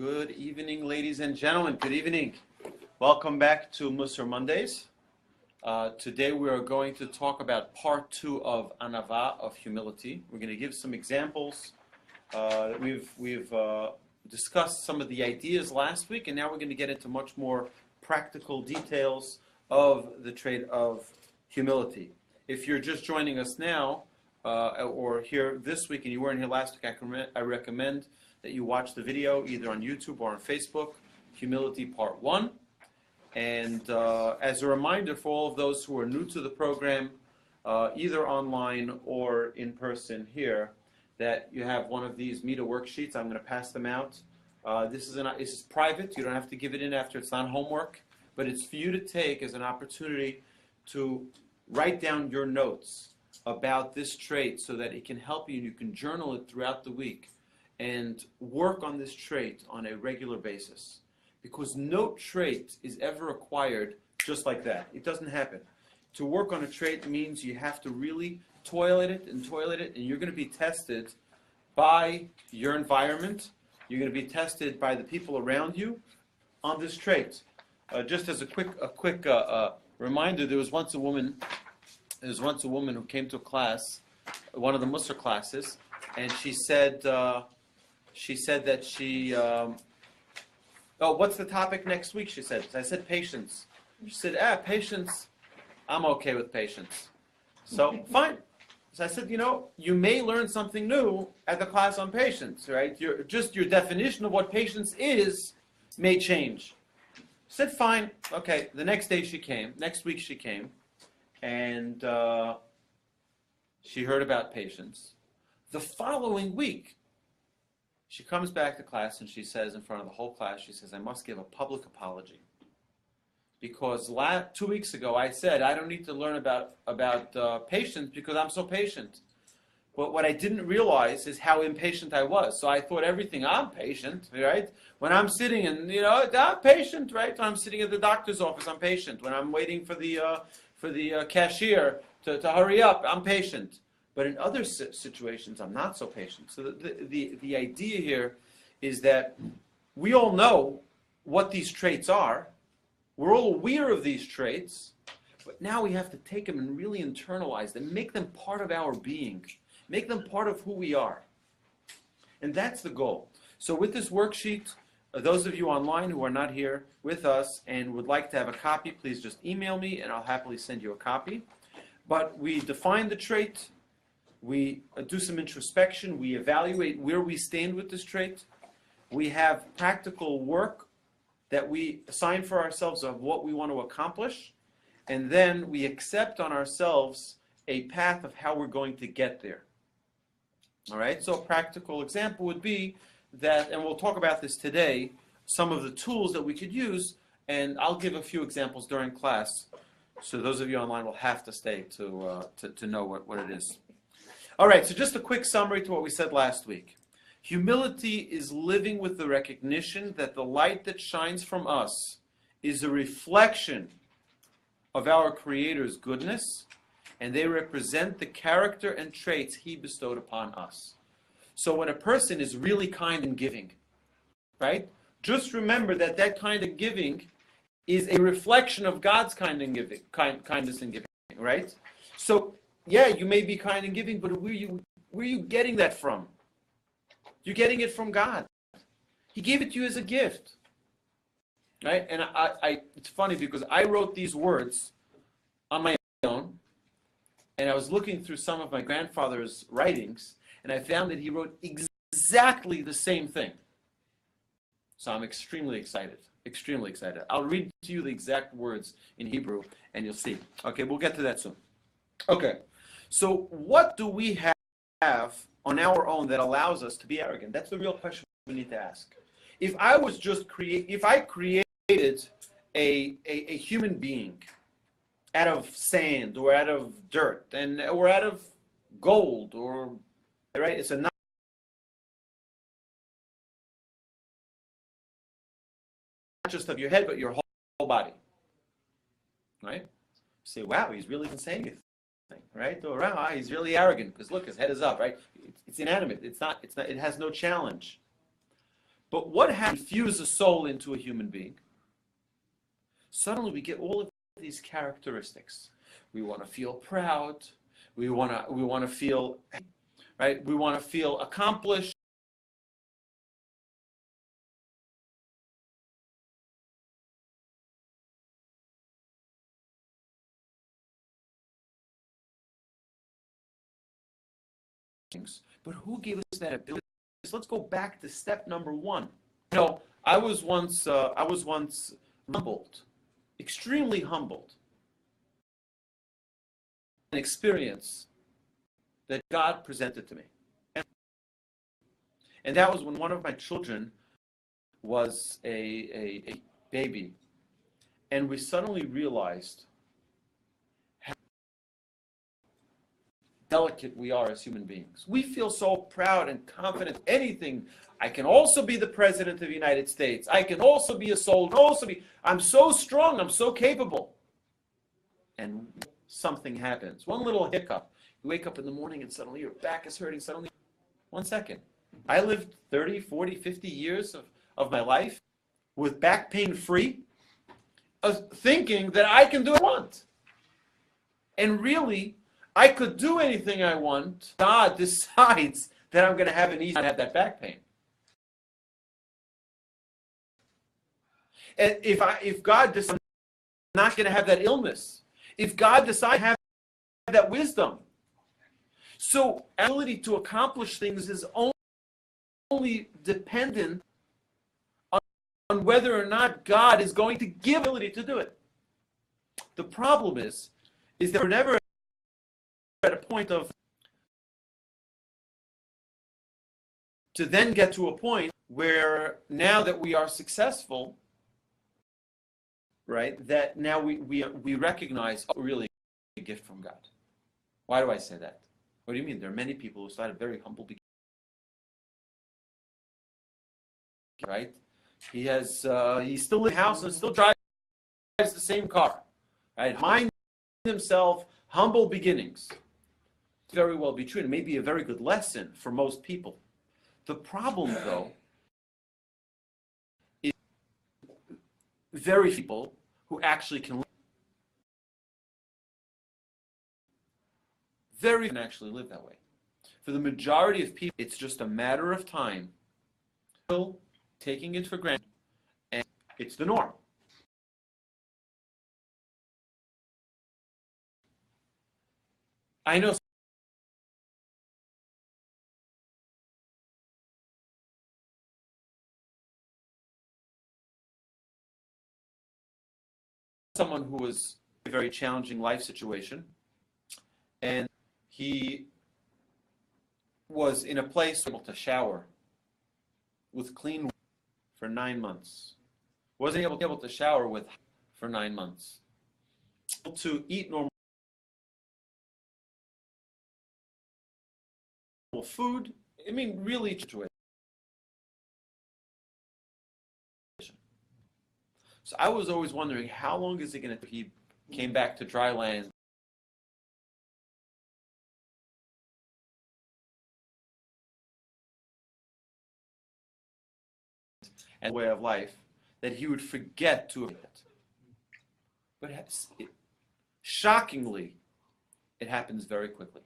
Good evening, ladies and gentlemen. Good evening. Welcome back to Mussar Mondays. Today we are going to talk about part 2 of Anavah, of humility. We're going to give some examples. We've discussed some of the ideas last week, and now we're going to get into much more practical details of the trait of humility. If you're just joining us now, or here this week and you weren't here last week, I recommend that you watch the video either on YouTube or on Facebook, Humility Part 1. And as a reminder for all of those who are new to the program, either online or in person here, that you have one of these Mita worksheets. I'm going to pass them out. This is private. You don't have to give it in after. It's not homework, but it's for you to take as an opportunity to write down your notes about this trait so that it can help you and you can journal it throughout the week and work on this trait on a regular basis. Because no trait is ever acquired just like that. It doesn't happen. To work on a trait means you have to really toilet it, and you're going to be tested by your environment. You're going to be tested by the people around you on this trait. Just as a quick reminder, there was once a woman who came to a class, one of the Mussar classes, and she said that she, oh, what's the topic next week, she said. I said patience. She said, patience, I'm okay with patience. So, fine. So I said, you may learn something new at the class on patience, right? Your definition of what patience is may change. I said, fine. Okay, the next week she came, and she heard about patience. The following week, she comes back to class and she says in front of the whole class, she says, I must give a public apology. Because 2 weeks ago I said I don't need to learn about patience because I'm so patient. But what I didn't realize is how impatient I was. So I thought I'm patient, right? When I'm sitting and, I'm patient, right? When I'm sitting at the doctor's office, I'm patient. When I'm waiting for the cashier to hurry up, I'm patient. But in other situations, I'm not so patient. So the idea here is that we all know what these traits are. We're all aware of these traits, but now we have to take them and really internalize them, make them part of our being, make them part of who we are. And that's the goal. So with this worksheet, those of you online who are not here with us and would like to have a copy, please just email me and I'll happily send you a copy. But we define the trait. We do some introspection. We evaluate where we stand with this trait. We have practical work that we assign for ourselves of what we want to accomplish. And then we accept on ourselves a path of how we're going to get there. All right? So a practical example would be that, and we'll talk about this today, some of the tools that we could use, and I'll give a few examples during class. So those of you online will have to stay to know what it is. All right, so just a quick summary to what we said last week. Humility is living with the recognition that the light that shines from us is a reflection of our Creator's goodness, and they represent the character and traits He bestowed upon us. So when a person is really kind and giving, right, just remember that kind of giving is a reflection of God's kindness and giving, right? So yeah, you may be kind and giving, but where are you getting that from? You're getting it from God. He gave it to you as a gift, right? And it's funny because I wrote these words on my own, and I was looking through some of my grandfather's writings, and I found that he wrote exactly the same thing. So I'm extremely excited. I'll read to you the exact words in Hebrew, and you'll see. Okay, we'll get to that soon. Okay. So what do we have on our own that allows us to be arrogant? That's the real question we need to ask. If I created a human being out of sand or out of dirt or out of gold, or right, it's not just of your head but your whole body, right? Say, wow, he's really saying it. Right? Or he's really arrogant because look, his head is up, right? It's inanimate. It has no challenge. But what happens if you infuse a soul into a human being? Suddenly we get all of these characteristics. We want to feel proud. We want to feel, right? We want to feel accomplished. But who gave us that ability? Let's go back to step number one. I was once humbled, extremely humbled. An experience that God presented to me. And that was when one of my children was a baby. And we suddenly realized how delicate we are as human beings. We feel so proud and confident. Anything. I can also be the president of the United States. I can also be a soldier. I'm so strong. I'm so capable. And something happens. One little hiccup. You wake up in the morning and suddenly your back is hurting. Suddenly, 1 second. I lived 30, 40, 50 years of my life with back pain free, thinking that I can do what I want. And really, I could do anything I want. God decides that I'm going to have that back pain. And if God decides I'm not going to have that illness, if God decides to have that wisdom, so ability to accomplish things is only dependent on whether or not God is going to give ability to do it. The problem is that we're never at a point of to then get to a point where now that we are successful, right, that now we recognize really a gift from God. Why do I say that? What do you mean? There are many people who started very humble beginnings, right? He still lives in a house and still drives the same car, right? Mind himself, humble beginnings. Very well be true. It may be a very good lesson for most people. The problem, though, is very few people who actually can live. Very few can actually live that way. For the majority of people, it's just a matter of time. Taking it for granted, and it's the norm. I know someone who was in a very challenging life situation, and he was in a place able to shower with clean water for 9 months. Wasn't able to shower with for 9 months. To eat normal food. I mean, really situation. So I was always wondering, how long is it going to? He came back to dry land. And way of life, that he would forget to it. But shockingly, it happens very quickly.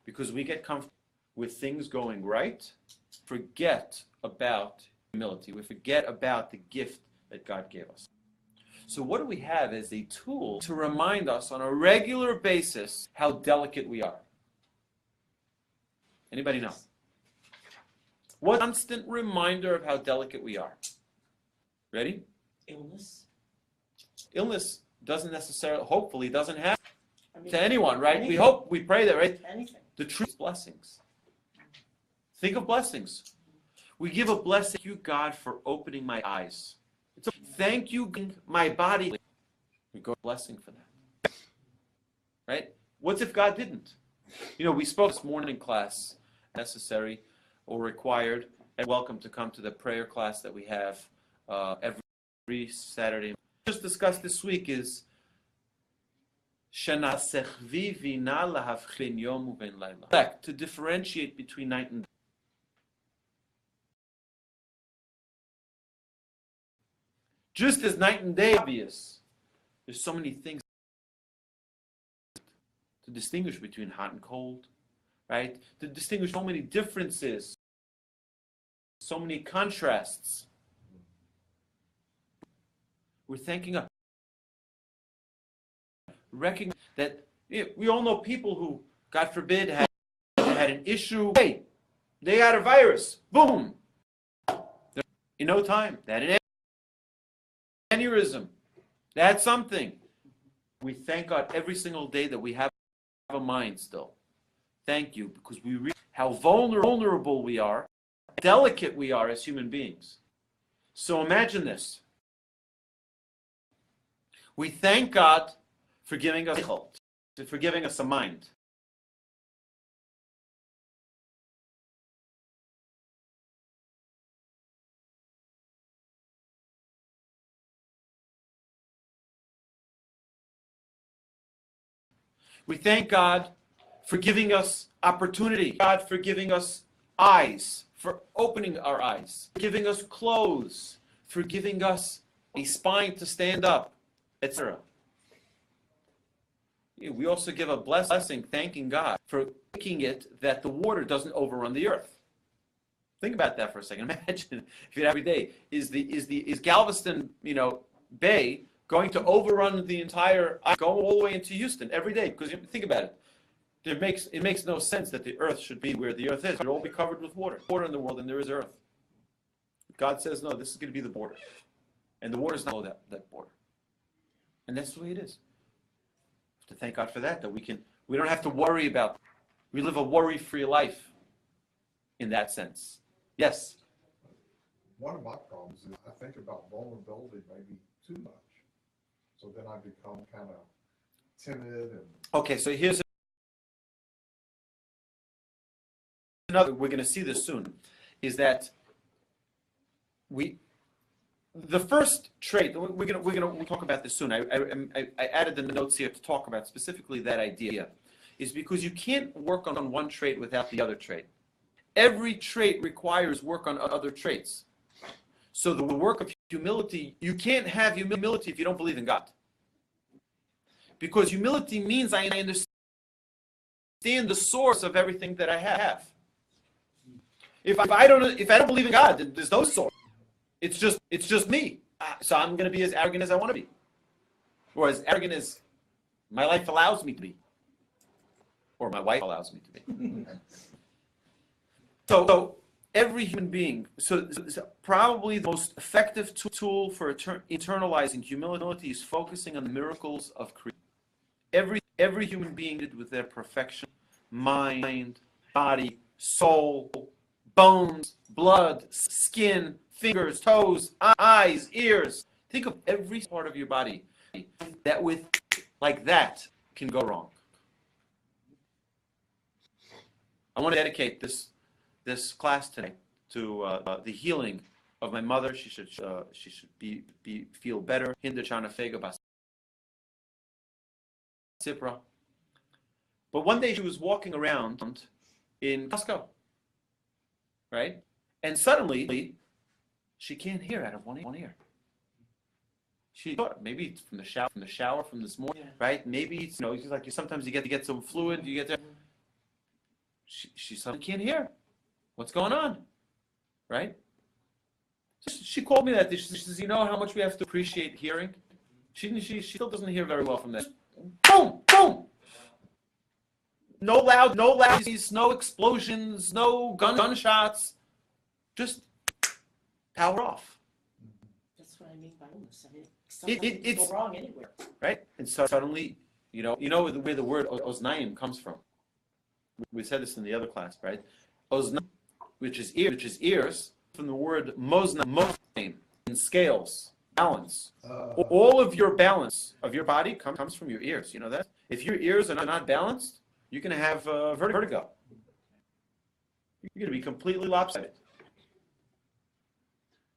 Because we get comfortable with things going right, forget about humility. We forget about the gift that God gave us. So what do we have as a tool to remind us on a regular basis how delicate we are? Anybody know? What constant reminder of how delicate we are? Ready? Illness. Illness doesn't necessarily, hopefully, doesn't happen to anyone, right? Anything. We hope, we pray that, right? Anything. The truth is blessings. Think of blessings. We give a blessing to you, God, for opening my eyes. Thank you, my body. We go blessing for that. Right? What if God didn't? We spoke this morning class, necessary or required, and welcome to come to the prayer class that we have every Saturday. Just discussed this week is To differentiate between night and day. Just as night and day is obvious, there's so many things to distinguish between hot and cold, right? To distinguish so many differences, so many contrasts. We're thanking God. Recognize that we all know people who, God forbid, had an issue. Hey, they got a virus. Boom. In no time, they had an aneurysm. They had something. We thank God every single day that we have a mind still. Thank you, because we realize how vulnerable we are, delicate we are as human beings. So imagine this. We thank God for giving us a mind. We thank God for giving us opportunity. God for giving us eyes, for opening our eyes, for giving us clothes, for giving us a spine to stand up, etc. We also give a blessing, thanking God for making it that the water doesn't overrun the earth. Think about that for a second. Imagine if every day is Galveston, Bay going to overrun the entire, going all the way into Houston every day? Because think about it. It makes no sense that the earth should be where the earth is. It will all be covered with water. Water in the world, and there is earth. God says, no, this is going to be the border. And the water is not that border. And that's the way it is. To thank God for that we don't have to worry about, we live a worry-free life in that sense. Yes? One of my problems is I think about vulnerability maybe too much. So then I become kind of timid and... Okay, so here's another, we're going to see this soon, is that the first trait, we'll talk about this soon. I added the notes here to talk about specifically that idea, is because you can't work on one trait without the other trait. Every trait requires work on other traits. So the work of humility, you can't have humility if you don't believe in God. Because humility means I understand the source of everything that I have. If I don't believe in God, then there's no source. It's just me. So I'm going to be as arrogant as I want to be. Or as arrogant as my life allows me to be. Or my wife allows me to be. So every human being, so probably the most effective tool for internalizing humility is focusing on the miracles of creation. Every human being did with their perfection, mind, body, soul, bones, blood, skin, fingers, toes, eyes, ears. Think of every part of your body that that can go wrong. I want to dedicate this class tonight to the healing of my mother. She should feel better. Hinder Chana Fega Bas Sipra. But one day she was walking around in Costco, right? And suddenly she can't hear out of one ear. She thought maybe it's from the shower from this morning, right? Maybe it's like sometimes you get some fluid, you get there. She suddenly can't hear. What's going on, right? She called me that day. She says, "You know how much we have to appreciate hearing." She still doesn't hear very well from that. Boom, boom. No loud, no explosions, no gunshots. Just power off. That's what I mean by illness. I mean, something can go wrong anywhere. Right? And so suddenly, where the word oznaim comes from. We said this in the other class, right? Oznaim, which is ears, from the word moznaim, in scales, balance. All of your balance of your body comes from your ears. You know that? If your ears are not balanced, you're going to have vertigo. You're going to be completely lopsided.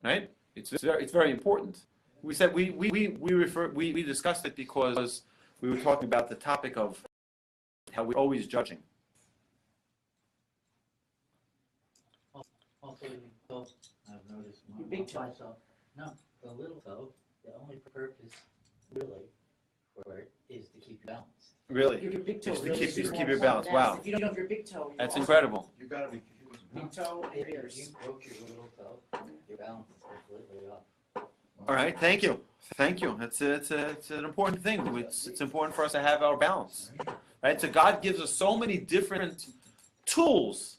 Right? It's very important. We said we discussed it because we were talking about the topic of how we're always judging. Also, toe, I've noticed Your big toe. myself. No, the little toe, the only purpose really for it is to keep you balanced. Really? Your big toe Just to really keep is your more balance. important. Wow. If you don't have your big toe, you're That's all- incredible. You gotta be. Big toe and If ears. you broke your little toe, your balance is completely off. All right, thank you. Thank you. It's an important thing. It's important for us to have our balance. Right? So God gives us so many different tools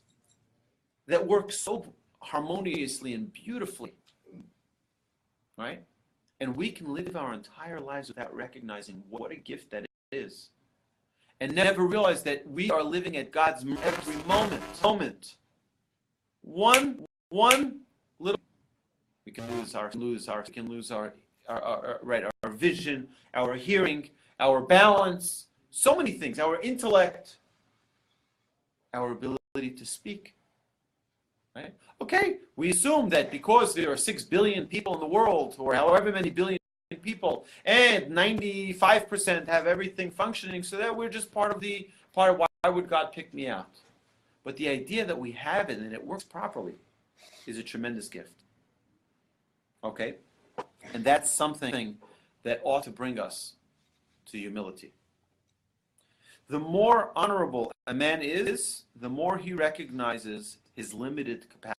that work so harmoniously and beautifully. Right? And we can live our entire lives without recognizing what a gift that is. And never realize that we are living at God's every moment. One little, we can lose our vision, our hearing, our balance, so many things, our intellect, our ability to speak. Right? Okay, we assume that because there are 6 billion people in the world, or however many billion people, and 95% have everything functioning, so that we're just part of why would God pick me out? But the idea that we have it and it works properly is a tremendous gift. Okay? And that's something that ought to bring us to humility. The more honorable a man is, the more he recognizes his limited capacity.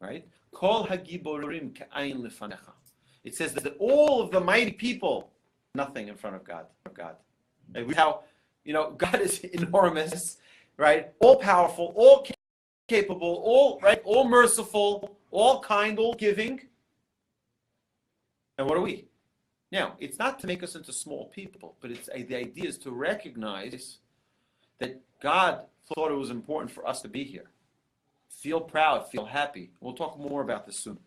Right? Kol hagiborim ka'ayin lefanecha. It says that all of the mighty people, nothing in front of God. Right? How, God is enormous, right? All powerful, all capable, all merciful, all kind, all giving. And what are we? Now, it's not to make us into small people, but the idea is to recognize that God thought it was important for us to be here. Feel proud, feel happy. We'll talk more about this soon.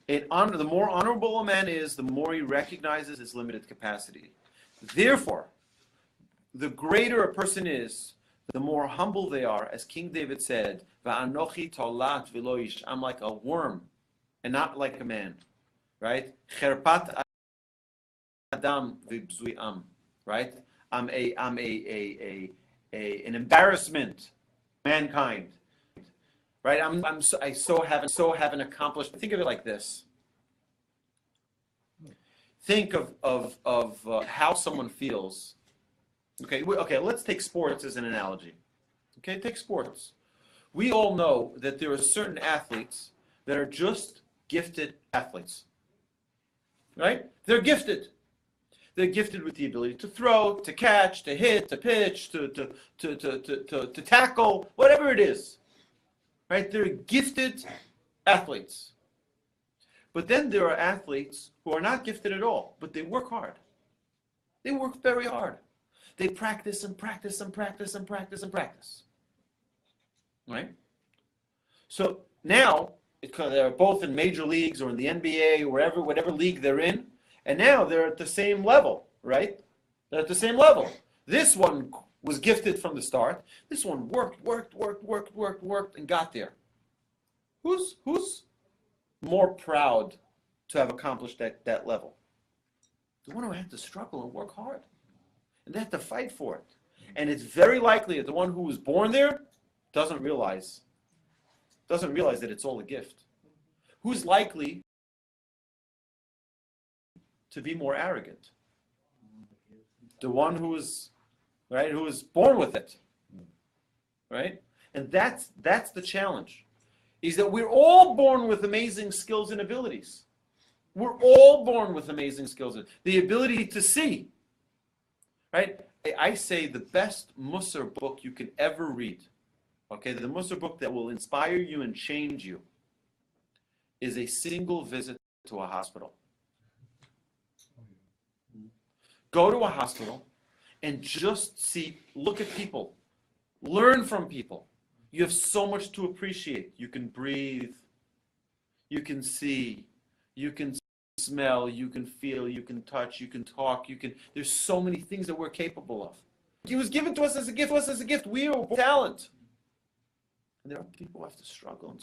The more honorable a man is, the more he recognizes his limited capacity. Therefore, the greater a person is, the more humble they are. As King David said, "Va'anochi tolat v'lo ish." I'm like a worm and not like a man. Right? Cherpat adam v'bzui right? I'm an embarrassment, mankind. Right? I haven't accomplished. Think of it like this. Think of how someone feels. Okay, let's take sports as an analogy. Okay, take sports. We all know that there are certain athletes that are just gifted athletes. Right? They're gifted. They're gifted with the ability to throw, to catch, to hit, to pitch, to tackle, whatever it is. Right? They're gifted athletes. But then there are athletes who are not gifted at all, but they work hard. They work very hard. They practice and practice and practice and practice and practice. Right? So now, they're both in major leagues or in the NBA, whatever league they're in, and now they're at the same level, right? They're at the same level. This one was gifted from the start. This one worked, and got there. Who's more proud to have accomplished that level? The one who had to struggle and work hard. And they had to fight for it. And it's very likely that the one who was born there doesn't realize that it's all a gift. Who's likely to be more arrogant? The one who was born with it. Right? And that's the challenge. Is that we're all born with amazing skills and abilities. We're all born with amazing skills. The ability to see. Right? I say the best Mussar book you can ever read, okay, the Mussar book that will inspire you and change you, is a single visit to a hospital. Go to a hospital and just look at people, learn from people. You have so much to appreciate. You can breathe, you can see, you can smell, you can feel, you can touch, you can talk, there's so many things that we're capable of. It was given to us as a gift. We are talent. And there are people who have to struggle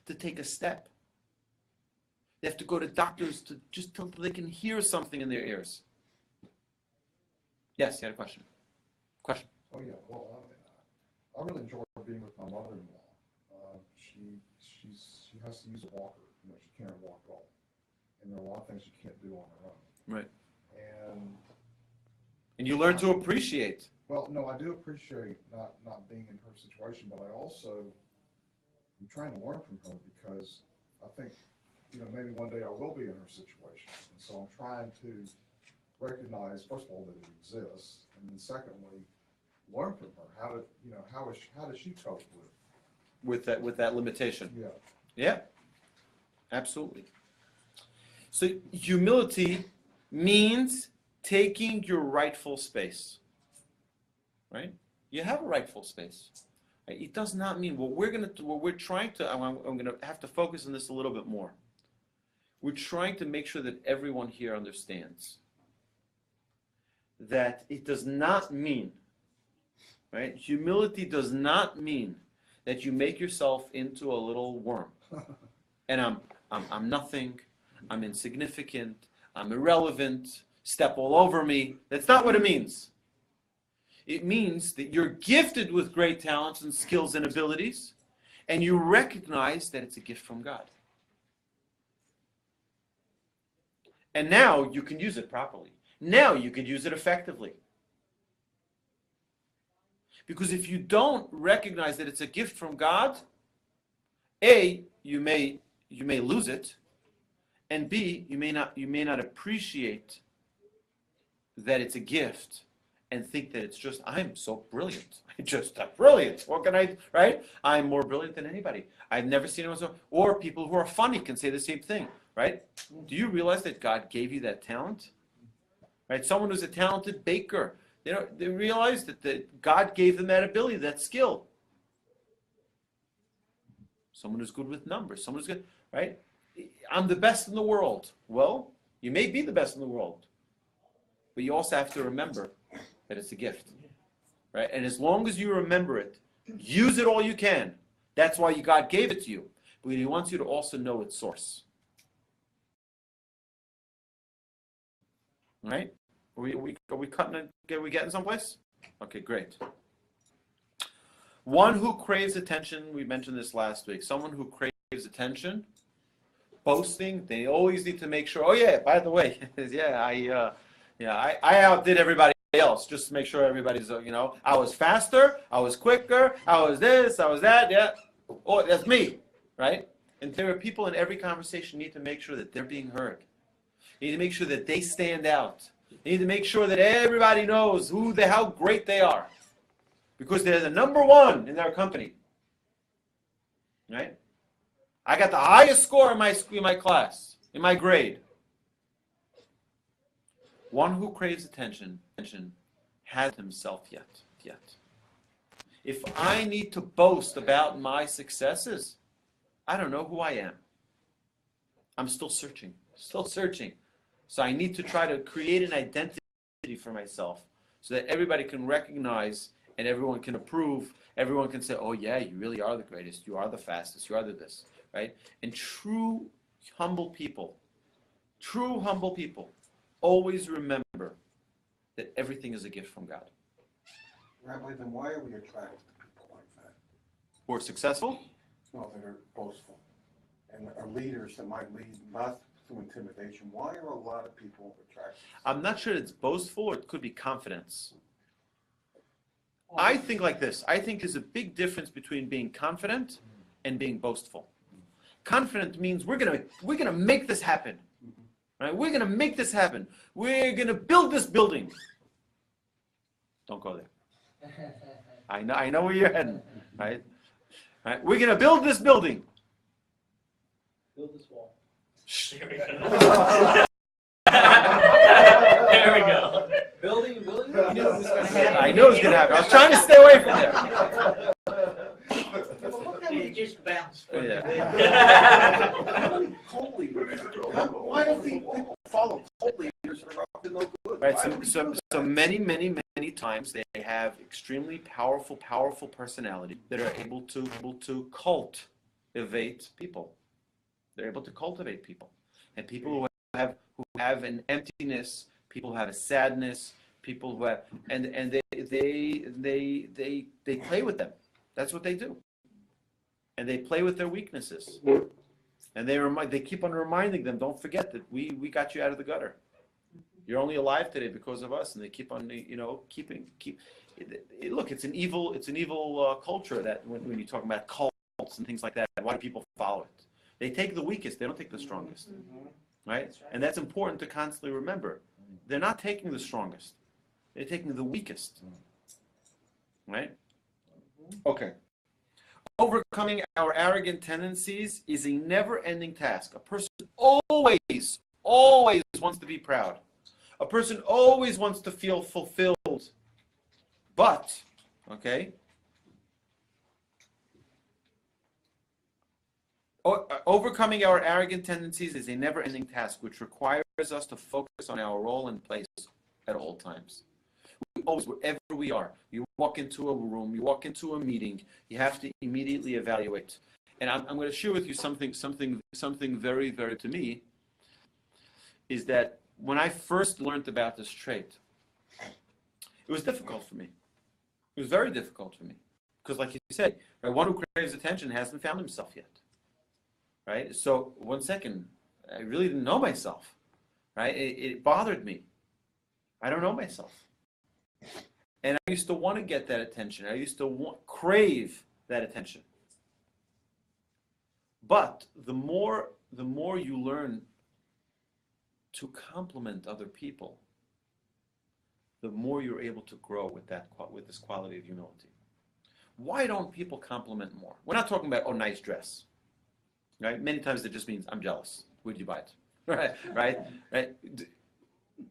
to take a step. They have to go to doctors to just till they can hear something in their ears. Yes, you had a question. Question. Oh, yeah, well, I really enjoy being with my mother-in-law. She has to use a walker, she can't walk at all. And there are a lot of things she can't do on her own. Right. And you learn to appreciate. Well, no, I do appreciate not being in her situation, but I also am trying to learn from her because I think, maybe one day I will be in her situation. And so I'm trying to recognize, first of all, that it exists, and then secondly, learn from her. How does she cope With that limitation. Yeah. Yeah, absolutely. So humility means taking your rightful space, right? You have a rightful space. Right? It does not mean I'm going to have to focus on this a little bit more. We're trying to make sure that everyone here understands that it does not mean, right? Humility does not mean that you make yourself into a little worm. And I'm nothing, I'm insignificant, I'm irrelevant, step all over me. That's not what it means. It means that you're gifted with great talents and skills and abilities, and you recognize that it's a gift from God. And now you can use it properly. Now you can use it effectively. Because if you don't recognize that it's a gift from God, A, you may lose it, and B, you may not appreciate that it's a gift and think that it's just, I'm so brilliant. I'm brilliant. What can I, right? I'm more brilliant than anybody. I've never seen anyone so, or people who are funny can say the same thing, right? Do you realize that God gave you that talent? Right? Someone who's a talented baker, they realize that God gave them that ability, that skill. Someone who's good with numbers, someone who's good, right? I'm the best in the world. Well, you may be the best in the world, but you also have to remember that it's a gift, right? And as long as you remember it, use it all you can. That's why God gave it to you. But He wants you to also know its source. All right? Are we cutting it? Are we getting someplace? Okay, great. One who craves attention, we mentioned this last week. Someone who craves attention, boasting, they always need to make sure, oh yeah, by the way, I outdid everybody else, just to make sure everybody's, I was faster, I was quicker, I was this, I was that, yeah. Oh, that's me, right? And there are people in every conversation who need to make sure that they're being heard. You need to make sure that they stand out. You need to make sure that everybody knows how great they are. Because they're the number one in their company. Right? I got the highest score in my class, in my grade. One who craves attention has himself yet. If I need to boast about my successes, I don't know who I am. I'm still searching. So I need to try to create an identity for myself so that everybody can recognize and everyone can approve. Everyone can say, oh yeah, you really are the greatest. You are the fastest. You are the this, right? And true humble people always remember that everything is a gift from God. Rabbi, then why are we attracted to people like that? Who are successful? No, that are boastful and are leaders that might lead not through intimidation. Why are a lot of people attracted? I'm not sure it's boastful, or it could be confidence. I think like this. I think there's a big difference between being confident and being boastful. Confident means we're gonna make this happen. Right? We're gonna make this happen. We're gonna build this building. Don't go there. I know where you're heading. Right? Right? We're gonna build this building. Build this wall. There we go. There we go. Building. You knew it was going to happen. I knew it was gonna happen. I was trying to stay away from there. It just bounced. Yeah. Cult leaders. Why don't people follow cult leaders that are up to no good? Right. So many times they have extremely powerful personality that are able to cultivate people. They're able to cultivate people. And people who have an emptiness, people who have a sadness, people who have, and they play with them. That's what they do. And they play with their weaknesses. And they keep on reminding them, don't forget that we got you out of the gutter. You're only alive today because of us. And they keep on, look, it's an evil culture that when you talk about cults and things like that, why do people follow it? They take the weakest, they don't take the strongest. Right? That's right. And that's important to constantly remember. They're not taking the strongest. They're taking the weakest. Right? Okay. Overcoming our arrogant tendencies is a never-ending task. A person always wants to be proud. A person always wants to feel fulfilled. But, okay, overcoming our arrogant tendencies is a never-ending task which requires us to focus on our role and place at all times. Always, wherever we are, you walk into a room, you walk into a meeting, you have to immediately evaluate. And I'm going to share with you something very, very to me, is that when I first learned about this trait, it was difficult for me. It was very difficult for me. Because like you said, right, one who craves attention hasn't found himself yet. Right? So, one second, I really didn't know myself. Right? It bothered me. I don't know myself. And I used to want to get that attention. I used to crave that attention. But the more you learn to compliment other people, the more you're able to grow with this quality of humility. Why don't people compliment more? We're not talking about, oh, nice dress. Right? Many times it just means, I'm jealous. Where'd you buy it? Right?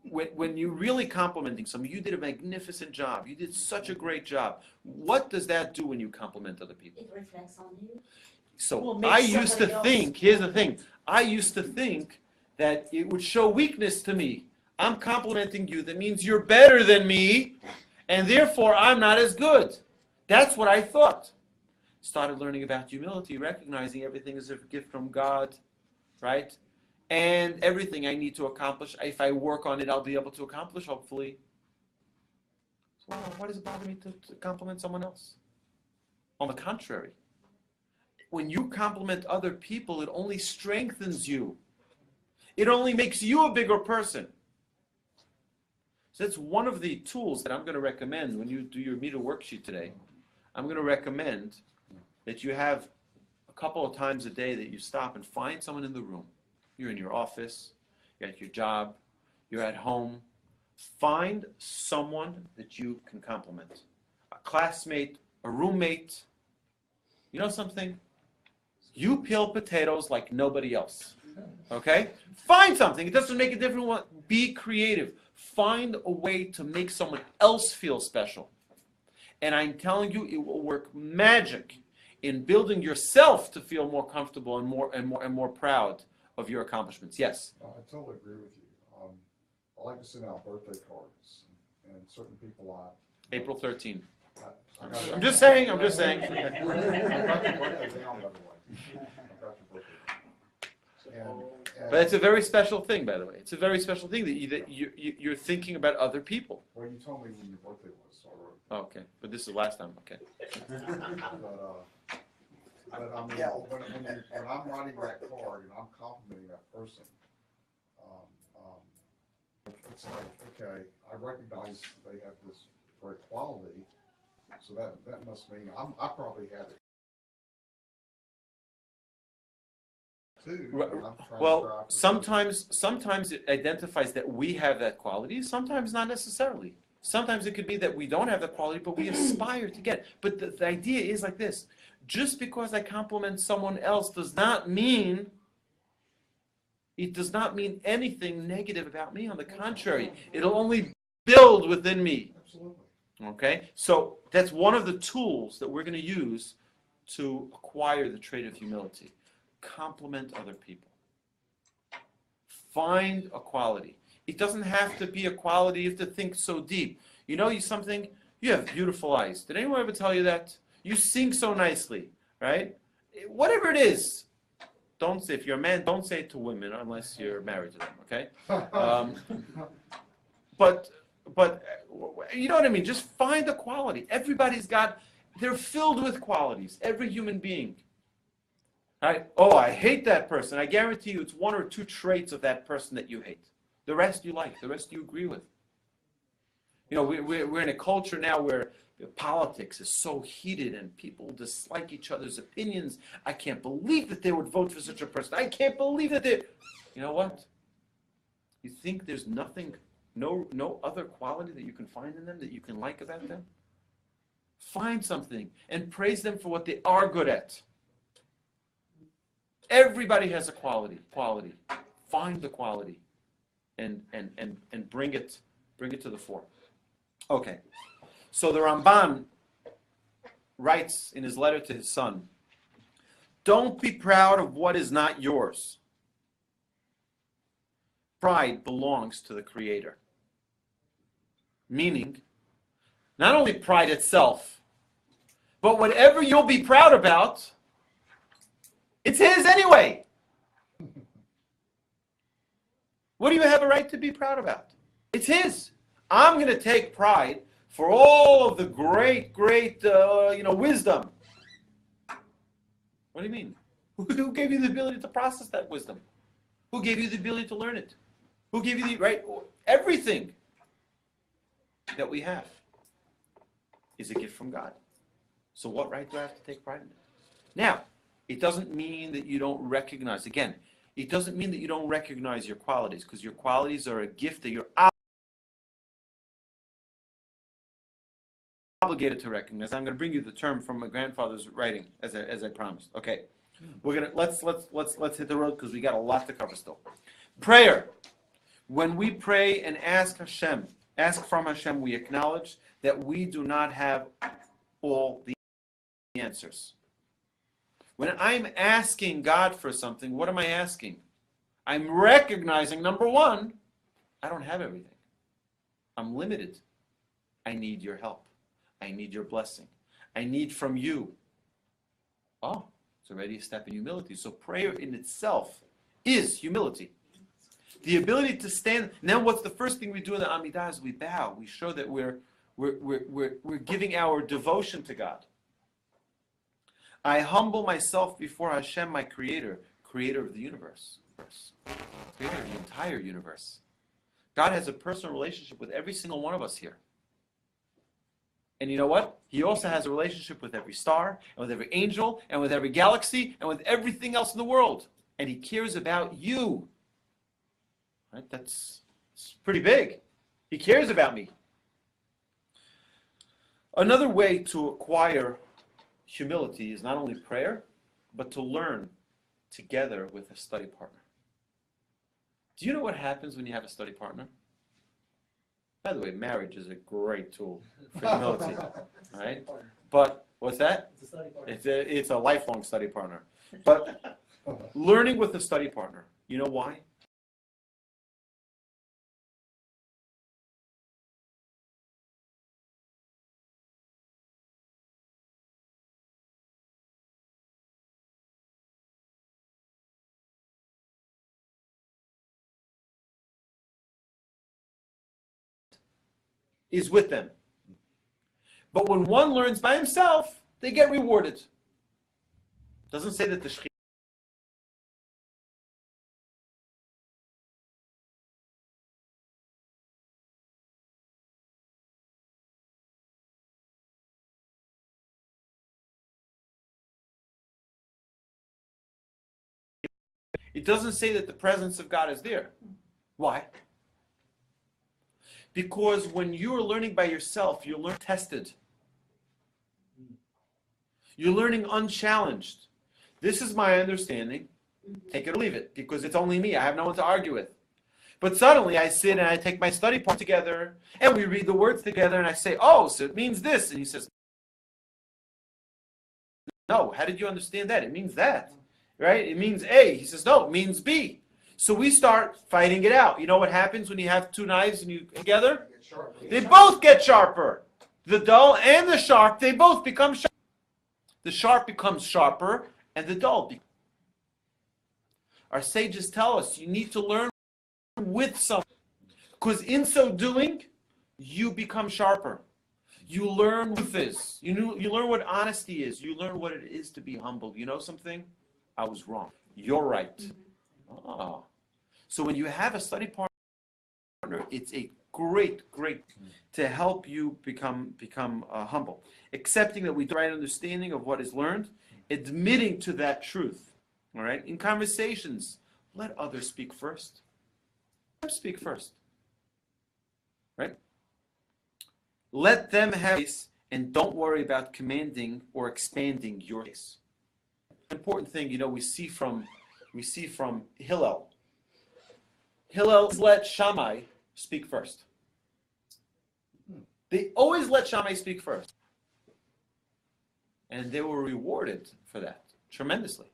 When you're really complimenting someone, you did a magnificent job. You did such a great job. What does that do when you compliment other people? It reflects on you. So Well, I makes used to somebody else- think, here's the thing, I used to think that it would show weakness to me. I'm complimenting you. That means you're better than me, and therefore I'm not as good. That's what I thought. Started learning about humility, recognizing everything is a gift from God, right? And everything I need to accomplish, if I work on it, I'll be able to accomplish, hopefully. So why does it bother me to compliment someone else? On the contrary, when you compliment other people, it only strengthens you. It only makes you a bigger person. So that's one of the tools that I'm going to recommend when you do your meter worksheet today. I'm going to recommend that you have a couple of times a day that you stop and find someone in the room. You're in your office, you're at your job, you're at home. Find someone that you can compliment. A classmate, a roommate. You know something? You peel potatoes like nobody else. Okay? Find something. It doesn't make a difference what. Be creative. Find a way to make someone else feel special. And I'm telling you, it will work magic in building yourself to feel more comfortable and more proud of your accomplishments. Yes? I totally agree with you. I like to send out birthday cards, and certain people April 13th. I got- I'm just saying. I got your birthday down, by the way. I got your birthday. And But it's a very special thing, by the way. It's a very special thing that you're thinking about other people. well, you told me when your birthday was, so I wrote. Oh, okay, but this is the last time. Okay. But I mean, when I'm writing that card and I'm complimenting that person, it's like, okay, I recognize they have this great quality, so that must mean I probably have it too. Right. and I'm trying to Well, strive for sometimes it identifies that we have that quality. Sometimes not necessarily. Sometimes it could be that we don't have that quality, but we aspire to get it. But the idea is like this. Just because I compliment someone else does not mean anything negative about me. On the contrary, it'll only build within me. Absolutely. Okay? So that's one of the tools that we're going to use to acquire the trait of humility. Compliment other people. Find a quality. It doesn't have to be a quality. You have to think so deep. You know something? You have beautiful eyes. Did anyone ever tell you that? You sing so nicely, right? Whatever it is, Don't say, if you're a man, don't say it to women unless you're married to them, okay? But you know what I mean? Just find a quality. They're filled with qualities, every human being. Right? Oh, I hate that person. I guarantee you it's one or two traits of that person that you hate. The rest you like, the rest you agree with. You know, we're in a culture now where politics is so heated and people dislike each other's opinions. I can't believe that they would vote for such a person. I can't believe that they... You know what? You think there's nothing, no other quality that you can find in them that you can like about them? Find something and praise them for what they are good at. Everybody has a quality. Find the quality and bring it to the fore. Okay. So the Ramban writes in his letter to his son, don't be proud of what is not yours. Pride belongs to the Creator. Meaning, not only pride itself, but whatever you'll be proud about, it's his anyway. What do you have a right to be proud about? It's his. I'm going to take pride for all of the great wisdom. What do you mean? Who gave you the ability to process that wisdom? Who gave you the ability to learn it? Who gave you the right? Everything that we have is a gift from God. So what right do I have to take pride in it? Now, it doesn't mean that you don't recognize, again, it doesn't mean that you don't recognize your qualities, because your qualities are a gift that you're obligated to recognize. I'm going to bring you the term from my grandfather's writing, as I promised. Okay, let's hit the road because we got a lot to cover still. Prayer. When we pray and ask from Hashem, we acknowledge that we do not have all the answers. When I'm asking God for something, what am I asking? I'm recognizing, number one, I don't have everything. I'm limited. I need your help. I need your blessing. I need from you. Oh, it's already a step in humility. So prayer in itself is humility. The ability to stand. Now, what's the first thing we do in the Amidah is we bow. We show that we're giving our devotion to God. I humble myself before Hashem, my Creator, Creator of the universe, Creator of the entire universe. God has a personal relationship with every single one of us here. And you know what? He also has a relationship with every star, and with every angel, and with every galaxy, and with everything else in the world. And He cares about you. Right? It's pretty big. He cares about me. Another way to acquire humility is not only prayer, but to learn together with a study partner. Do you know what happens when you have a study partner? By the way, marriage is a great tool for humility, right? But what's that? It's a study partner. It's a lifelong study partner. But learning with a study partner, you know why? Is with them. But when one learns by himself, they get rewarded. Doesn't say that the Shekhinah. It doesn't say that the presence of God is there. Why? Because when you're learning by yourself, you're learning tested. You're learning unchallenged. This is my understanding. Take it or leave it, because it's only me. I have no one to argue with. But suddenly I sit and I take my study part together, and we read the words together, and I say, oh, so it means this. And he says, no, how did you understand that? It means that, right? It means A. He says, no, it means B. So we start fighting it out. You know what happens when you have two knives and you together? They both get sharper. The dull and the sharp, they both become sharp. The sharp becomes sharper and the dull becomes. Our sages tell us you need to learn with someone. Because in so doing, you become sharper. You learn what truth is. You learn what honesty is. You learn what it is to be humble. You know something? I was wrong. You're right. Ah. So when you have a study partner, it's a great to help you become humble. Accepting that we don't have the right understanding of what is learned, admitting to that truth. All right? In conversations, let others speak first. Let them speak first. Right? Let them have space and don't worry about commanding or expanding your space. Important thing, we see from Hillel. Hillel let Shammai speak first. They always let Shammai speak first. And they were rewarded for that tremendously.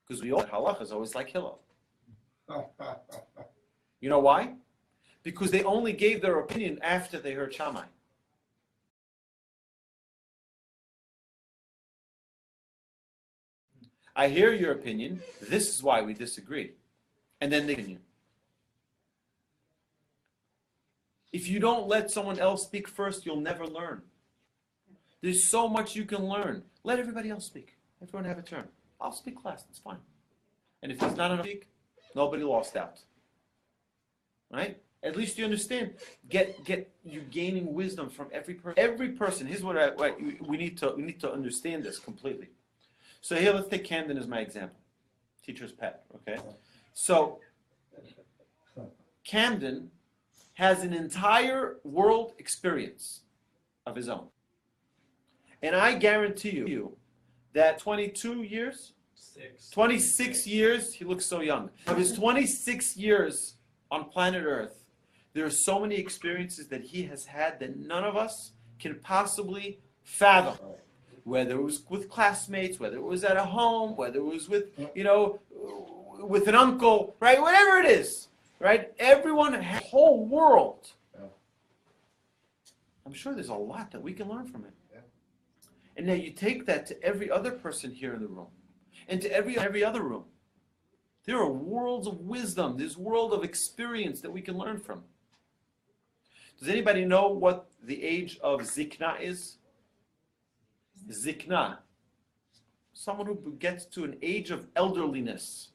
Because we all halacha is always like Hillel. You know why? Because they only gave their opinion after they heard Shammai. I hear your opinion. This is why we disagree. And then they opinion. If you don't let someone else speak first, you'll never learn. There's so much you can learn. Let everybody else speak. Everyone have a turn. I'll speak last. It's fine. And if there's not enough to speak, nobody lost out. Right? At least you understand. You gaining wisdom from every person. Every person. Here's what we need to understand this completely. So here, let's take Camden as my example. Teacher's pet, okay? So, Camden has an entire world experience of his own. And I guarantee you that 22 years? 26 years, he looks so young. Of his 26 years on planet Earth, there are so many experiences that he has had that none of us can possibly fathom. Whether it was with classmates, whether it was at a home, whether it was with, with an uncle, right? Whatever it is, right? Everyone has a whole world. I'm sure there's a lot that we can learn from him. And now you take that to every other person here in the room, and to every other room. There are worlds of wisdom, this world of experience that we can learn from. Does anybody know what the age of Zikna is? Zikna. Someone who gets to an age of elderliness.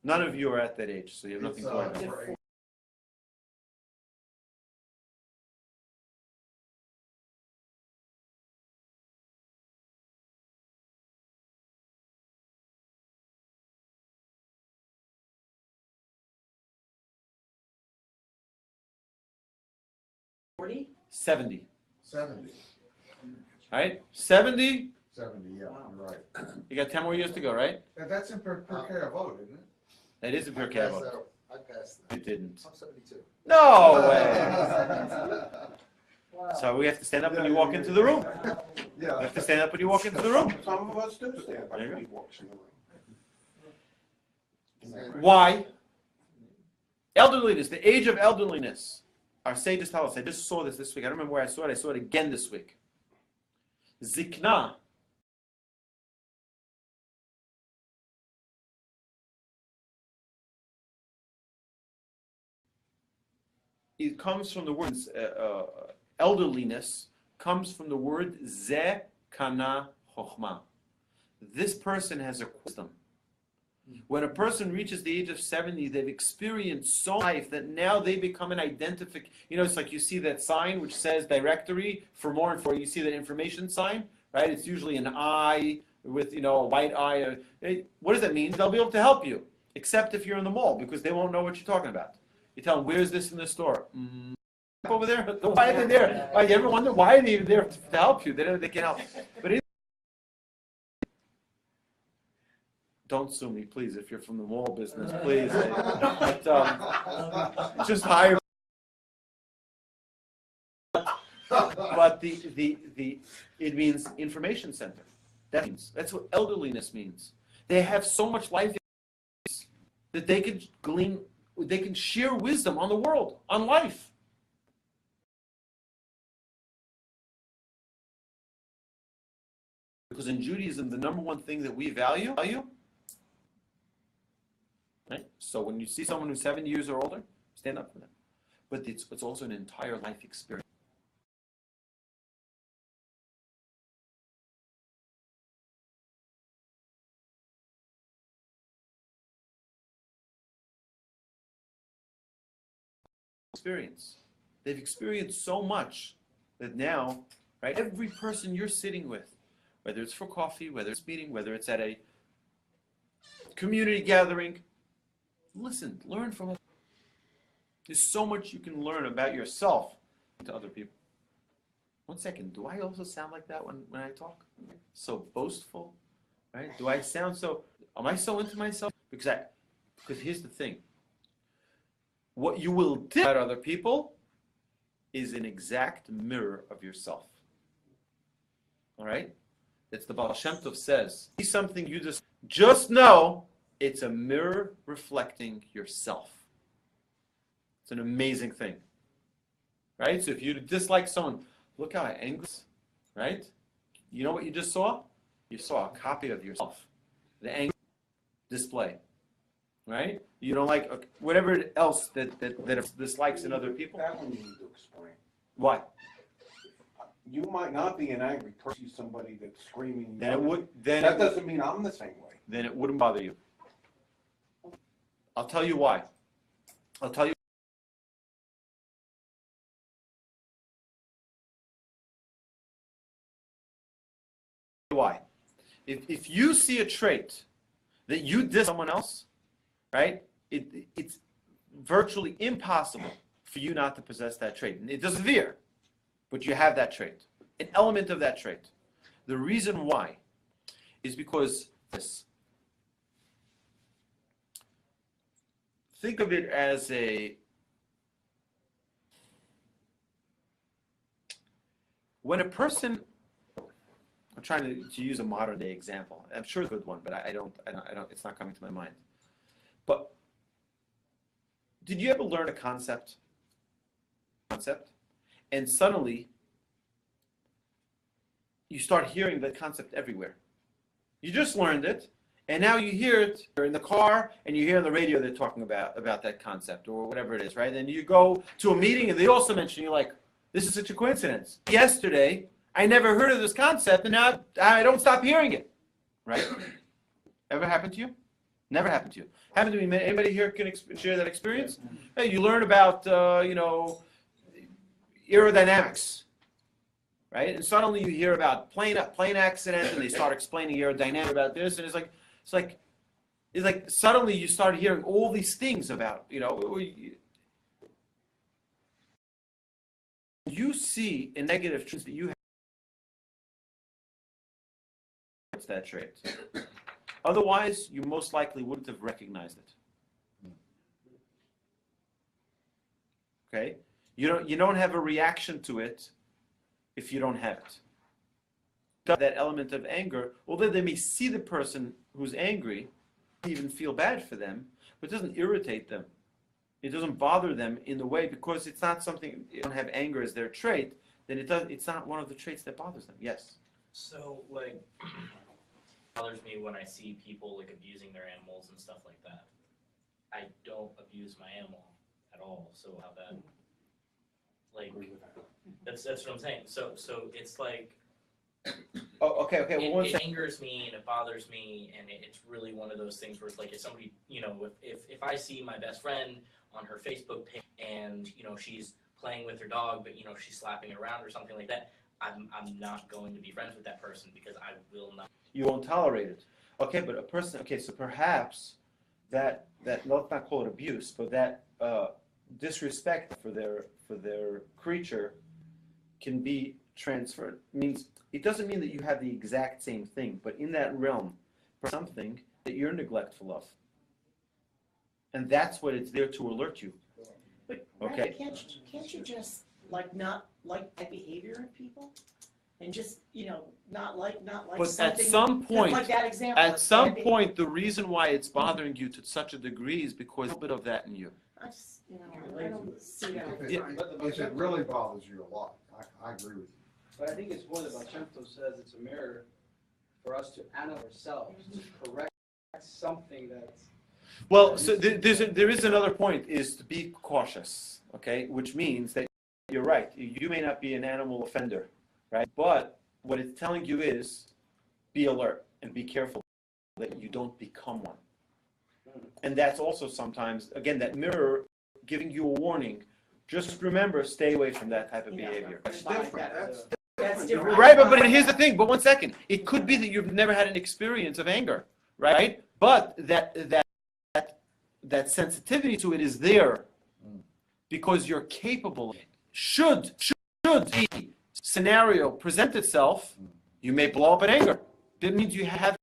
None of you are at that age, so you have nothing to worry about. Forty? 70. 70. All right? 70. 70, yeah, you're right. You got 10 more years to go, right? And that's in per vote, isn't it? That is a pure cavity. I passed You that. didn't. I'm 72. No way. So we have to stand up when you walk into the room. You Yeah. have to stand up when you walk into the room. Some of us do stand by There you when go. he walks in the room. Why? Elderliness, the age of elderliness. Our sages tell us, I just saw this week. I don't remember where I saw it again this week. Zikna. It comes from the word, elderliness comes from the word ze kana chokhmah. This person has a wisdom. When a person reaches the age of 70, they've experienced so much life that now they become an identification. It's like you see that sign which says directory for more info. You see that information sign, right? It's usually an eye with, a white eye. What does that mean? They'll be able to help you, except if you're in the mall, because they won't know what you're talking about. You tell them, where's this in the store? Over there? Why are they there? You ever wonder why are they there to help you? They can help. But don't sue me, please, if you're from the mall business, please. But, just hire. But it means information center. That's what elderliness means. They have so much life that they can share wisdom on the world, on life. Because in Judaism, the number one thing that we value, right? So when you see someone who's 70 years or older, stand up for them. But it's also an entire life experience. They've experienced so much that now, right, every person you're sitting with, whether it's for coffee, whether it's meeting, whether it's at a community gathering, listen, learn from it. There's so much you can learn about yourself to other people. One second, do I also sound like that when I talk? So boastful, right? Do I sound so, am I so into myself? Because here's the thing. What you will do about other people is an exact mirror of yourself. All right? It's the Baal Shem Tov says, see something you just know it's a mirror reflecting yourself. It's an amazing thing. Right? So if you dislike someone, look how angry, right? You know what you just saw? You saw a copy of yourself. The anger display. Right? You don't like whatever else that dislikes in other people. That one you need to explain. Why? You might not be an angry person, somebody that's screaming. Then it would. Then that doesn't mean I'm the same way. Then it wouldn't bother you. I'll tell you why. I'll tell you why. If you see a trait that you dislike someone else, right? It's virtually impossible for you not to possess that trait. And it doesn't veer, but you have that trait, an element of that trait. The reason why is because this. Think of it as when a person, I'm trying to use a modern day example. I'm sure it's a good one, but I don't, it's not coming to my mind. But did you ever learn a concept? And suddenly you start hearing that concept everywhere. You just learned it, and now you hear it in the car, and you hear on the radio they're talking about that concept or whatever it is, right? And you go to a meeting and they also mention, you're like, this is such a coincidence. Yesterday, I never heard of this concept, and now I don't stop hearing it, right? Ever happened to you? Never happened to you. Happened to me. Anybody here can share that experience? Hey, you learn about, aerodynamics, right? And suddenly you hear about plane accident, and they start explaining aerodynamics about this, and it's like suddenly you start hearing all these things about, you see a negative trait that you have. It's that trait. Otherwise, you most likely wouldn't have recognized it. Okay? You don't have a reaction to it if you don't have it. That element of anger, although they may see the person who's angry, even feel bad for them, but it doesn't irritate them. It doesn't bother them in the way, because it's not something, they don't have anger as their trait, then it's not one of the traits that bothers them. Yes? So, like, bothers me when I see people like abusing their animals and stuff like that. I don't abuse my animal at all, so how that, like, that's what I'm saying. So it's like, Oh, okay. Well, it angers me and it bothers me, and it's really one of those things where it's like, if somebody, if I see my best friend on her Facebook page and she's playing with her dog, but she's slapping it around or something like that, I'm not going to be friends with that person, because I will not. You won't tolerate it. Okay, but a person, so perhaps that let's not call it abuse, but that disrespect for their creature can be transferred. Means it doesn't mean that you have the exact same thing, but in that realm, something that you're neglectful of. And that's what it's there to alert you. But Okay. can't you just not like that behavior in people, and just not like But something, at some point, like that example. at some point, the reason why it's bothering you to such a degree is because there's a little bit of that in you. I don't see that. If it really bothers you a lot, I agree with you. But I think it's more that Baal Shem Tov says it's a mirror. for us to analyze ourselves, to correct something that's. Well, so there is another point, is to be cautious, okay? Which means that you're right. You may not be an animal offender, right? But what it's telling you is be alert and be careful that you don't become one. And that's also sometimes, again, that mirror giving you a warning. Just remember, stay away from that type of behavior. That's different, That's different. Right, but here's the thing. But 1 second. It could be that you've never had an experience of anger, right? But that sensitivity to it is there because you're capable. Should the scenario present itself, you may blow up in anger. That means you have